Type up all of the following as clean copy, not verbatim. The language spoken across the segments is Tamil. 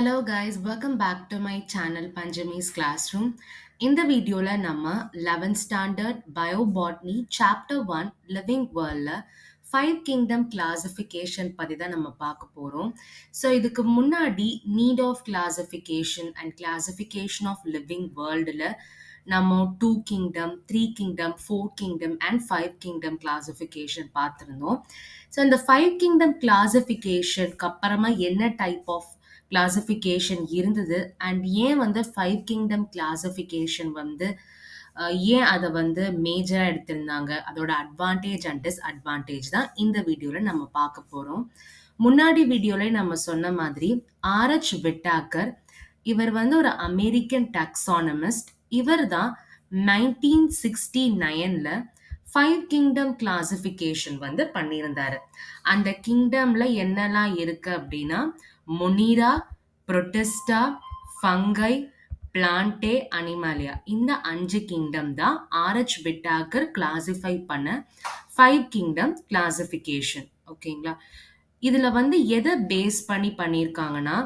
Hello guys, welcome back to my channel Panjami's Classroom. இந்த வீடியோல நம்ம 11th standard bio botany chapter 1 living வேர்ல்ட்ல 5 கிங்டம் கிளாசிஃபிகேஷன் பத்தி தான் நம்ம பார்க்க போறோம். ஸோ இதுக்கு முன்னாடி need of classification and classification of living வேர்ல்டில் நம்ம 2 kingdom 3 kingdom 4 kingdom and 5 kingdom classification பார்த்துருந்தோம். ஸோ இந்த 5 கிங்டம் கிளாசிஃபிகேஷனுக்கு அப்புறமா என்ன டைப் ஆஃப் கிளாசிஃபிகேஷன் இருந்தது அண்ட் ஏன் வந்து 5 கிங்டம் கிளாசிஃபிகேஷன் வந்து ஏன் அதை வந்து மேஜராக எடுத்திருந்தாங்க, அதோட அட்வான்டேஜ் அண்ட் டிஸ்அட்வான்டேஜ் தான் இந்த வீடியோவில் நம்ம பார்க்க போகிறோம். முன்னாடி வீடியோவில் நம்ம சொன்ன மாதிரி ஆர்எச் விட்டாக்கர் இவர் வந்து ஒரு அமெரிக்கன் டாக்ஸானமிஸ்ட். இவர் தான் 1969ல் 5 கிங்டம் கிளாசிஃபிகேஷன் வந்து பண்ணியிருந்தாரு. அந்த கிங்டம்ல என்னெல்லாம் இருக்கு அப்படின்னா Monera, Protista, fungi, Plantae, Animalia. இந்த 5 கிங்டம் தான் ஆர்எச் விட்டாக்கர் கிளாசிஃபை பண்ண 5 கிங்டம் கிளாசிஃபிகேஷன். ஓகேங்களா? இதுல வந்து எதை பேஸ் பண்ணி பண்ணியிருக்காங்கன்னா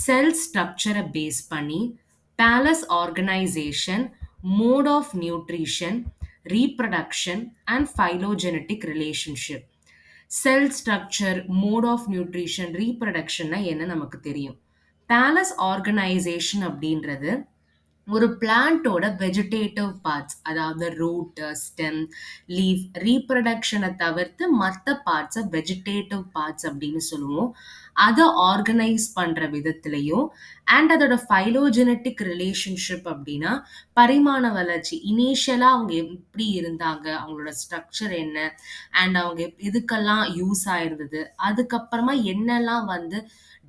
செல் ஸ்ட்ரக்சரை பேஸ் பண்ணி thallus organisation, mode of nutrition, reproduction and phylogenetic relationship. Cell structure, mode of nutrition, ரீப்ரடக்ஷன்னா என்ன நமக்கு தெரியும். பேலஸ் ஆர்கனைசேஷன் அப்படின்றது ஒரு பிளான்ட்டோட வெஜிடேட்டிவ் பார்ட்ஸ், அதாவது ரூட், ஸ்டெம், லீஃப், ரீப்ரடக்ஷனை தவிர்த்து மற்ற பார்ட்ஸை வெஜிடேட்டிவ் பார்ட்ஸ் அப்படின்னு சொல்லுவோம். அதை ஆர்கனைஸ் பண்ற விதத்திலையும் அண்ட் அதோட ஃபைலோஜெனட்டிக் ரிலேஷன்ஷிப் அப்படின்னா பரிமாண வளர்ச்சி, இனிஷியலா அவங்க எப்படி இருந்தாங்க, அவங்களோட ஸ்ட்ரக்சர் என்ன அண்ட் அவங்க எதுக்கெல்லாம் யூஸ் ஆயிருந்தது, அதுக்கப்புறமா என்னெல்லாம் வந்து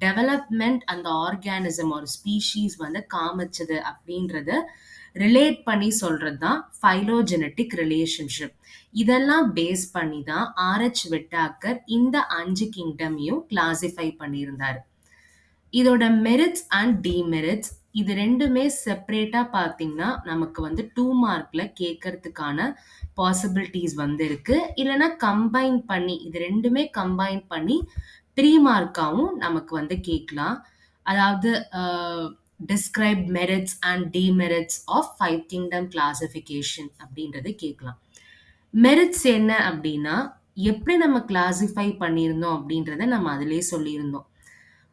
டெவலப்மெண்ட் அந்த ஆர்கானிசம் ஒரு ஸ்பீஷீஸ் வந்து காமிச்சது அப்படின்றத ரிலேட் பண்ணி சொல்றது தான் ஃபைலோஜெனட்டிக் ரிலேஷன்ஷிப். இதெல்லாம் பேஸ் பண்ணி தான் ஆர்எச் விட்டாக்கர் இந்த 5 கிங்டமையும் கிளாசிஃபை பண்ணியிருந்தாரு. இதோட மெரிட்ஸ் அண்ட் டிமெரிட்ஸ் இது ரெண்டுமே செப்பரேட்டா பார்த்தீங்கன்னா நமக்கு வந்து 2 மார்க்ல கேட்கறதுக்கான பாசிபிலிட்டிஸ் வந்து இருக்கு. இல்லைன்னா கம்பைன் பண்ணி இது ரெண்டுமே கம்பைன் பண்ணி 3 மார்க்காவும் நமக்கு வந்து கேட்கலாம். அதாவது describe merits and demerits of 5 kingdom classification அப்படின்றது கேட்கலாம். மெரிட்ஸ் என்ன அப்படின்னா எப்படி நம்ம கிளாசிஃபை பண்ணியிருந்தோம் அப்படின்றத நம்ம அதிலே சொல்லியிருந்தோம்.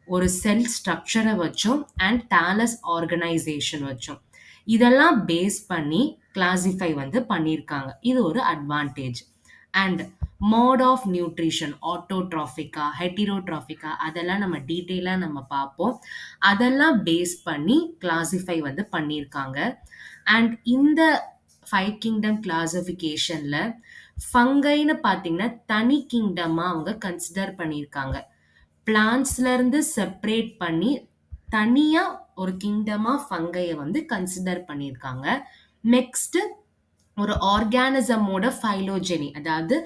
ஒரு செல் ஸ்ட்ரக்சரை வச்சோம் அண்ட் தாலஸ் ஆர்கனைசேஷன் வச்சோம். இதெல்லாம் பேஸ் பண்ணி கிளாசிஃபை வந்து பண்ணியிருக்காங்க. இது ஒரு advantage. And mode of nutrition, ஆட்டோட்ராஃபிக்கா, ஹெட்டிரோட்ராஃபிக்கா, அதெல்லாம் நம்ம டீட்டெயிலாக நம்ம பார்ப்போம். அதெல்லாம் பேஸ் பண்ணி கிளாசிஃபை வந்து பண்ணியிருக்காங்க. அண்ட் இந்த 5 கிங்டம் கிளாசிஃபிகேஷன்ல ஃபங்கைன்னு பார்த்தீங்கன்னா தனி கிங்டமா அவங்க கன்சிடர் பண்ணியிருக்காங்க. பிளான்ட்ஸ்ல இருந்து செப்பரேட் பண்ணி தனியா ஒரு கிங்டமா ஃபங்கையை வந்து கன்சிடர் பண்ணியிருக்காங்க. நெக்ஸ்ட் ஒரு ஆர்கானிசமோட ஃபைலோஜெனி, அதாவது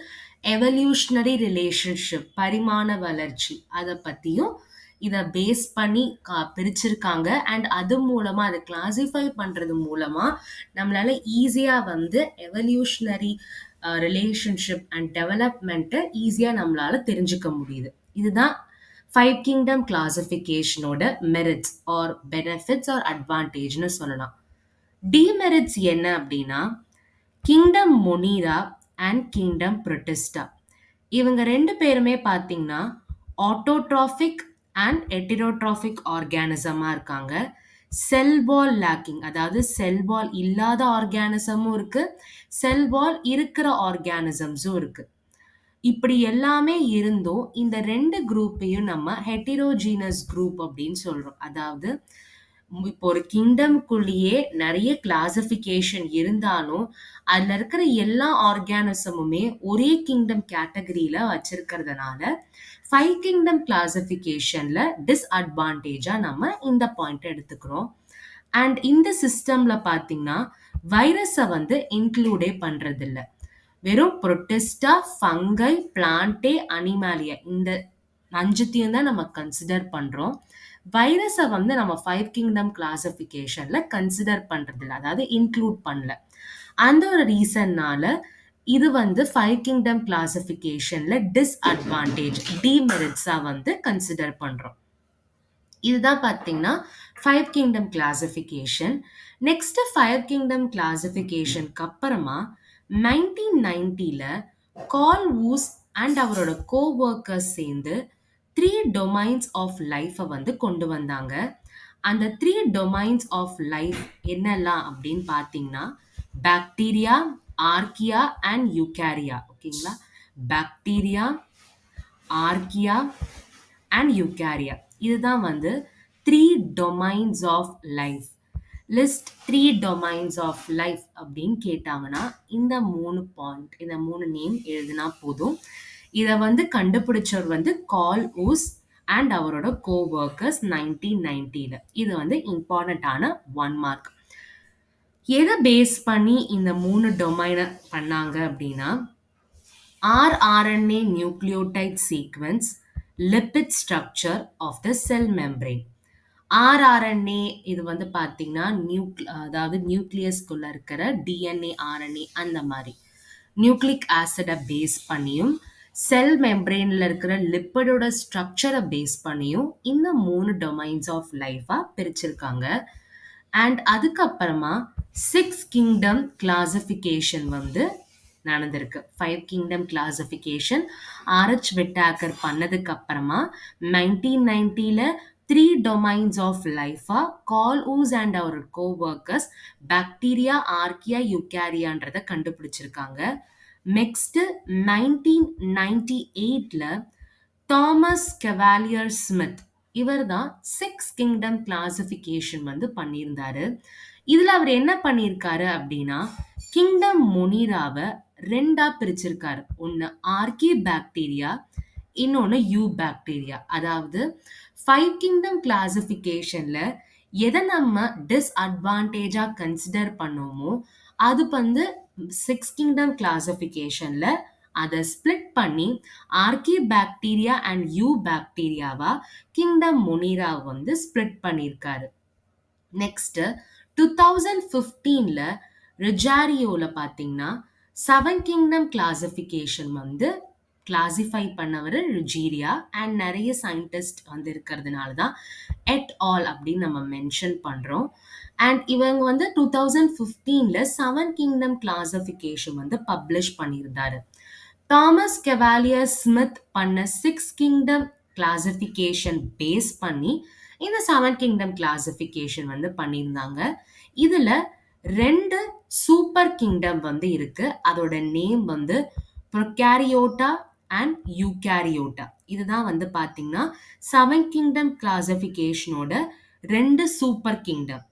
எவல்யூஷனரி ரிலேஷன்ஷிப், பரிமாண வளர்ச்சி, அதை பத்தியும் இதை பேஸ் பண்ணி பிரிச்சிருக்காங்க. அண்ட் அது மூலமா அதை கிளாசிஃபை பண்றது மூலமா நம்மளால ஈஸியா வந்து எவல்யூஷனரி ரிலேஷன்ஷிப் அண்ட் டெவலப்மெண்ட்டை ஈஸியா நம்மளால தெரிஞ்சுக்க முடியுது. இதுதான் 5 கிங்டம் கிளாசிஃபிகேஷனோட மெரிட்ஸ் ஆர் பெனிஃபிட்ஸ் ஆர் அட்வான்டேஜ்னு சொல்லலாம். டிமெரிட்ஸ் என்ன அப்படின்னா kingdom Monera and kingdom Protista, இவங்க 2 பேருமே பார்த்தீங்கன்னா ஆட்டோட்ராஃபிக் அண்ட் ஹெட்டிரோட்ராஃபிக் ஆர்கானிசமா இருக்காங்க. செல் வால் லேக்கிங், அதாவது செல் வால் இல்லாத ஆர்கானிசமும் இருக்கு, செல் வால் இருக்கிற ஆர்கானிசம்ஸும் இருக்கு. இப்படி எல்லாமே இருந்தும் இந்த 2 குரூப்பையும் நம்ம ஹெட்டிரோஜீனஸ் குரூப் அப்படின்னு சொல்றோம். அதாவது இப்போ ஒரு கிங்டம்குள்ளேயே நிறைய கிளாசிஃபிகேஷன் இருந்தாலும் அதுல இருக்கிற எல்லா ஆர்கானிசமுமே ஒரே கிங்டம் கேட்டகரியில வச்சிருக்கிறதுனால 5 கிங்டம் கிளாசிஃபிகேஷன்ல டிஸ்அட்வான்டேஜா நம்ம இந்த பாயிண்ட் எடுத்துக்கிறோம். அண்ட் இந்த சிஸ்டம்ல பாத்தீங்கன்னா வைரஸை வந்து இன்க்ளூடே பண்றது இல்ல. வெறும் புரோட்டிஸ்டா, ஃபங்கை, பிளான்டே, அனிமாலியா இந்த 5த்தையும் தான் நம்ம கன்சிடர் பண்றோம். வைரஸை வந்து நம்ம 5 கிங்டம் கிளாசிஃபிகேஷன்ல கன்சிடர் பண்றது இல்லை, அதாவது இன்க்ளூட் பண்ணல. அந்த ஒரு ரீசன்னால இது வந்து 5 கிங்டம் கிளாசிஃபிகேஷன்ல டிஸ்அட்வான்டேஜ், டிமெரிட்ஸா வந்து கன்சிடர் பண்றோம். இதுதான் பார்த்தீங்கன்னா five kingdom classification. Next five kingdom கிளாசிஃபிகேஷனுக்கு அப்புறமா 1990ல கால் வூஸ் அண்ட் அவரோட கோவொர்க்கர்ஸ் சேர்ந்து த்ரீ டொமைன்ஸ் ஆஃப் லைஃப்பை வந்து கொண்டு வந்தாங்க. அந்த த்ரீ டொமைன்ஸ் ஆஃப் லைஃப் என்னெல்லாம் அப்படின்னு பார்த்தீங்கன்னா பாக்டீரியா, ஆர்கியா அண்ட் யூகாரியா. ஓகேங்களா? பாக்டீரியா, ஆர்கியா அண்ட் யூகாரியா, இதுதான் வந்து three domains of life. List three domains of life அப்படின்னு கேட்டாங்கன்னா இந்த 3 பாயிண்ட், இந்த 3 நேம் எழுதினா போதும். இதை வந்து கண்டுபிடிச்சவர் வந்து கால் ஊஸ் அண்ட் அவரோட கோவொர்க்கர்ஸ் 1990ல. இது வந்து இம்பார்ட்டண்ட்டான 1 மார்க். எதை பேஸ் பண்ணி இந்த 3 டொமைனை பண்ணாங்க அப்படின்னா rRNA nucleotide sequence, lipid structure of the cell membrane. rRNA இது வந்து பார்த்தீங்கன்னா அதாவது நியூக்ளியஸ்குள்ள இருக்கிற டிஎன்ஏ, ஆர்என்ஏ அந்த மாதிரி நியூக்ளிக் ஆசிடை பேஸ் பண்ணியும் செல் மெம்பரேனில் இருக்கிற லிப்பிடோட ஸ்ட்ரக்சரை பேஸ் பண்ணியும் இந்த 3 டொமைன்ஸ் ஆஃப் லைஃபாக பிரிச்சிருக்காங்க. அண்ட் அதுக்கப்புறமா 6 கிங்டம் கிளாசிஃபிகேஷன் வந்து நடந்திருக்கு. 5 கிங்டம் கிளாசிஃபிகேஷன் ஆர்ஹெச் விட்டாக்கர் பண்ணதுக்கு அப்புறமா 1990ல 3 டொமைன்ஸ் ஆஃப் லைஃபா கால் ஊஸ் அண்ட் அவர் கோவொர்க்கர்ஸ் பாக்டீரியா, ஆர்கியா, யூகாரியான்றதை கண்டுபிடிச்சிருக்காங்க. நெக்ஸ்ட் 1998ல தாமஸ் கெவாலியர் ஸ்மித், இவர் தான் 6 கிங்டம் கிளாசிஃபிகேஷன் வந்து பண்ணியிருந்தாரு. இதுல அவர் என்ன பண்ணியிருக்காரு அப்படின்னா கிங்டம் மொனீராவை 2ஆ பிரிச்சிருக்காரு. ஒன்று ஆர்கி பாக்டீரியா, இன்னொன்று யூ பாக்டீரியா. அதாவது 5 கிங்டம் கிளாசிஃபிகேஷன்ல எதை நம்ம டிஸ்அட்வான்டேஜா கன்சிடர் பண்ணோமோ அது வந்து 6 கிங்டம் கிளாசிஃபிகேஷன்ல அதை ஸ்பிளிட் பண்ணி ஆர்கி பாக்டீரியா அண்ட் யூ பாக்டீரியாவா கிங்டம் மொனீரா வந்து ஸ்பிளிட் பண்ணியிருக்காரு. நெக்ஸ்ட் 2015ல ரிஜாரியோல பார்த்தீங்கன்னா 7 கிங்டம் கிளாசிஃபிகேஷன் வந்து கிளாசிஃபை பண்ணவர் ரிஜீரியா அண்ட் நிறைய சயின்டிஸ்ட் வந்து இருக்கிறதுனால தான் எட் ஆல் அப்படின்னு நம்ம மென்ஷன் பண்ணுறோம். அண்ட் இவங்க வந்து 2015ல 7 கிங்டம் கிளாசிஃபிகேஷன் வந்து பப்ளிஷ் பண்ணியிருந்தாரு. தாமஸ் கெவாலியர் ஸ்மித் பண்ண 6 கிங்டம் கிளாசிஃபிகேஷன் பேஸ் பண்ணி இந்த 7 கிங்டம் கிளாசிஃபிகேஷன் வந்து பண்ணியிருந்தாங்க. இதுல 2 சூப்பர் கிங்டம் வந்து இருக்கு. அதோட நேம் வந்து ப்ரொகாரியோட்டா அண்ட் யூகாரியோட்டா. இதுதான் வந்து பார்த்தீங்கன்னா 7 கிங்டம் கிளாசிஃபிகேஷனோட 2 சூப்பர் கிங்டம்.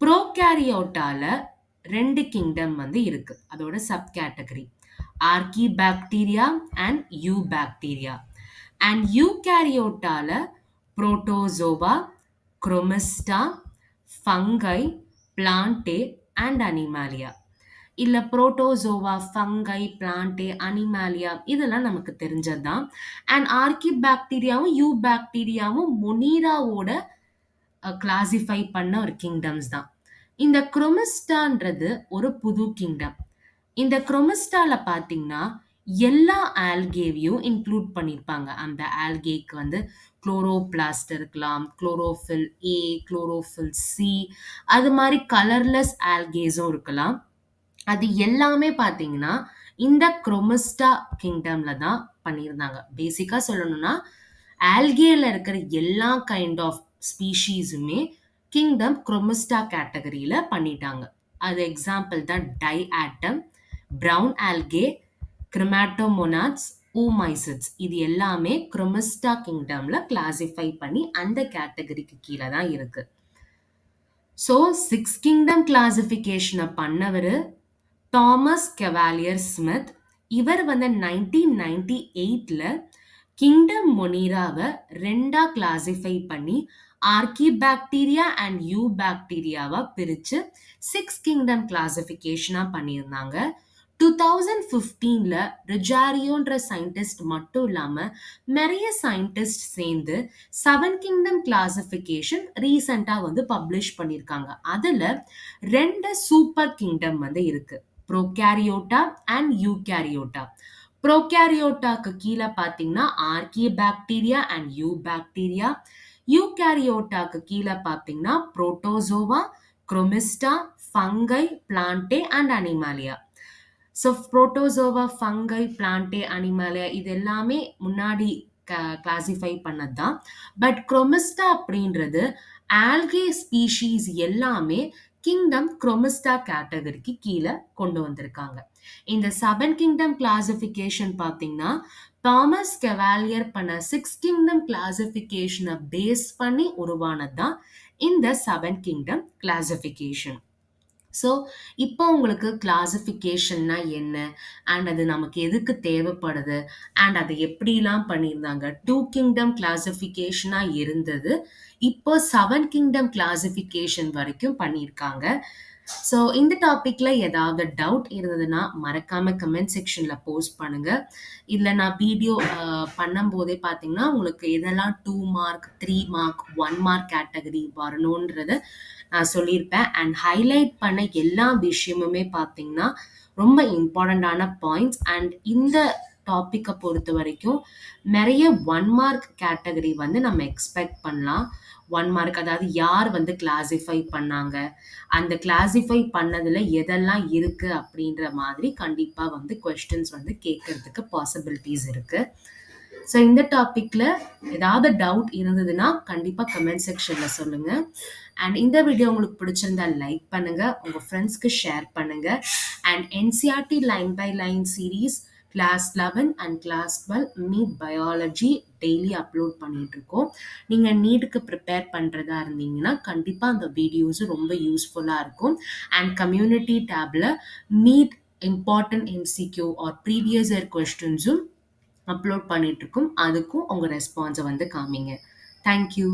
ப்ரோகாரியோட்டால 2 கிங்டம் வந்து இருக்கு. அதோட sub category archaebacteria and eubacteria. And யூகாரியோட்டால Protozoa, Chromista, fungi, Plantae and Animalia. இல்ல புரோட்டோசோவா, ஃபங்கை, பிளான்டே, அனிமாலியா இதெல்லாம் நமக்கு தெரிஞ்சது தான். அண்ட் ஆர்கி பாக்டீரியாவும் யூ பாக்டீரியாவும் மொனீராவோட கிளாசிஃபை பண்ண ஒரு கிங்டம்ஸ் தான். இந்த குரோமிஸ்டான்றது ஒரு புது கிங்டம். இந்த குரோமிஸ்டால பார்த்தீங்கன்னா எல்லா ஆல்கேவையும் இன்க்ளூட் பண்ணியிருப்பாங்க. அந்த ஆல்கேக்கு வந்து குளோரோபிளாஸ்ட் இருக்கலாம், குளோரோஃபில் ஏ, குளோரோஃபில் சி, அது மாதிரி கலர்லெஸ் ஆல்கேஸும் இருக்கலாம். அது எல்லாமே பார்த்தீங்கன்னா இந்த குரோமிஸ்டா கிங்டம்ல தான் பண்ணியிருந்தாங்க. பேசிக்கா சொல்லணும்னா ஆல்கேல இருக்கிற எல்லா கைண்ட் ஆஃப் ஸ்பீஷீஸுமே கிங்டம் குரோமிஸ்டா கேட்டகரியில பண்ணிட்டாங்க. அது எக்ஸாம்பிள் தான் டை ஆட்டம், பிரவுன் ஆல்கே, கிரிமாட்டோமோனாட்ஸ், ஊமைசிட்ஸ். இது எல்லாமே குரோமிஸ்டா கிங்டம்ல கிளாசிஃபை பண்ணி அந்த கேட்டகரிக்கு கீழே தான் இருக்கு. ஸோ 6 கிங்டம் கிளாசிஃபிகேஷனை பண்ணவர் தாமஸ் கெவாலியர் ஸ்மித். இவர் வந்து 1998ல கிங்டம் மொனீராவை 2ஆ கிளாசிஃபை பண்ணி ஆர்கி பாக்டீரியா அண்ட் யூ பாக்டீரியாவா பிரிச்சு 6 கிங்டம் கிளாசிஃபிகேஷனா பண்ணியிருந்தாங்க. 2015ல ரிஜாரியோன்ற சயின்டிஸ்ட் மட்டும் இல்லாம நிறைய சயின்டிஸ்ட் சேர்ந்து 7 கிங்டம் கிளாசிஃபிகேஷன் ரீசெண்டா வந்து பப்ளிஷ் பண்ணியிருக்காங்க. அதுல 2 சூப்பர் கிங்டம் வந்து இருக்கு, ப்ரோகாரியோட்டா அண்ட் யூகாரியோட்டா. ப்ரோகாரியோட்டாக்கு கீழே பார்த்தீங்கன்னா archaebacteria and eubacteria. யூகேரியோட்டாக்கு கீழே பார்த்தீங்கன்னா Protozoa, Chromista, fungi, Plantae and Animalia. So Protozoa, fungi, Plantae, Animalia இது எல்லாமே முன்னாடி கிளாசிஃபை பண்ணது தான். பட் குரோமிஸ்டா அப்படின்றது ஆல்கே ஸ்பீஷீஸ் எல்லாமே கிங்டம் குரோமிஸ்டா கேட்டகரிக்கு கீழே கொண்டு வந்திருக்காங்க. இந்த 7 கிங்டம் கிளாசிஃபிகேஷன் பார்த்தீங்கன்னா தாமஸ் கெவாலியர் பண்ண 6 கிங்டம் கிளாசிஃபிகேஷனை பேஸ் பண்ணி உருவானது தான் இந்த 7 கிங்டம் கிளாசிஃபிகேஷன். ஸோ இப்போ உங்களுக்கு கிளாசிஃபிகேஷன்னா என்ன அண்ட் அது நமக்கு எதுக்கு தேவைப்படுது அண்ட் அதை எப்படிலாம் பண்ணியிருந்தாங்க. 2 கிங்டம் கிளாசிஃபிகேஷனாக இருந்தது, இப்போ 7 கிங்டம் கிளாசிஃபிகேஷன் வரைக்கும் பண்ணியிருக்காங்க. ஸோ இந்த டாப்பிக்ல ஏதாவது டவுட் இருந்ததுன்னா மறக்காம கமெண்ட் செக்ஷன்ல போஸ்ட் பண்ணுங்க. இல்லை நான் வீடியோ பண்ணும்போதே பார்த்தீங்கன்னா உங்களுக்கு எதெல்லாம் 2 மார்க் 3 மார்க் 1 மார்க் கேட்டகரி வரணுன்றத நான் சொல்லியிருப்பேன். அண்ட் ஹைலைட் பண்ண எல்லா விஷயமுமே பார்த்தீங்கன்னா ரொம்ப இம்பார்ட்டண்ட்டான பாயிண்ட்ஸ். அண்ட் இந்த டாப்பிக்கை பொறுத்த வரைக்கும் நிறைய 1 மார்க் கேட்டகரி வந்து நம்ம எக்ஸ்பெக்ட் பண்ணலாம். 1 மார்க் அதாவது யார் வந்து கிளாசிஃபை பண்ணாங்க, அந்த கிளாசிஃபை பண்ணதுல எதெல்லாம் இருக்கு அப்படின்ற மாதிரி கண்டிப்பா வந்து கொஸ்டின்ஸ் வந்து கேட்கறதுக்கு பாசிபிலிட்டிஸ் இருக்கு. ஸோ இந்த டாபிக்ல ஏதாவது டவுட் இருந்ததுன்னா கண்டிப்பா கமெண்ட் செக்ஷன்ல சொல்லுங்க. அண்ட் இந்த வீடியோ உங்களுக்கு பிடிச்சிருந்தா லைக் பண்ணுங்க, உங்க ஃப்ரெண்ட்ஸ்க்கு ஷேர் பண்ணுங்க. And NCERT line by line series class 11 and class 12 NEET biology daily upload பண்ணிட்டு இருக்கோம். நீங்க நீட்டுக்கு ப்ரிப்பேர் பண்றதா இருந்தீங்கன்னா கண்டிப்பா அந்த வீடியோஸ் ரொம்ப யூஸ்ஃபுல்லா இருக்கும். அண்ட் கம்யூனிட்டி டேப்ல NEET important MCQ or previous year கொஸ்டின்ஸும் அப்லோட் பண்ணிட்டு இருக்கோம். அதுக்கும் உங்க ரெஸ்பான்ஸை வந்து காமிங்க. தேங்க்யூ.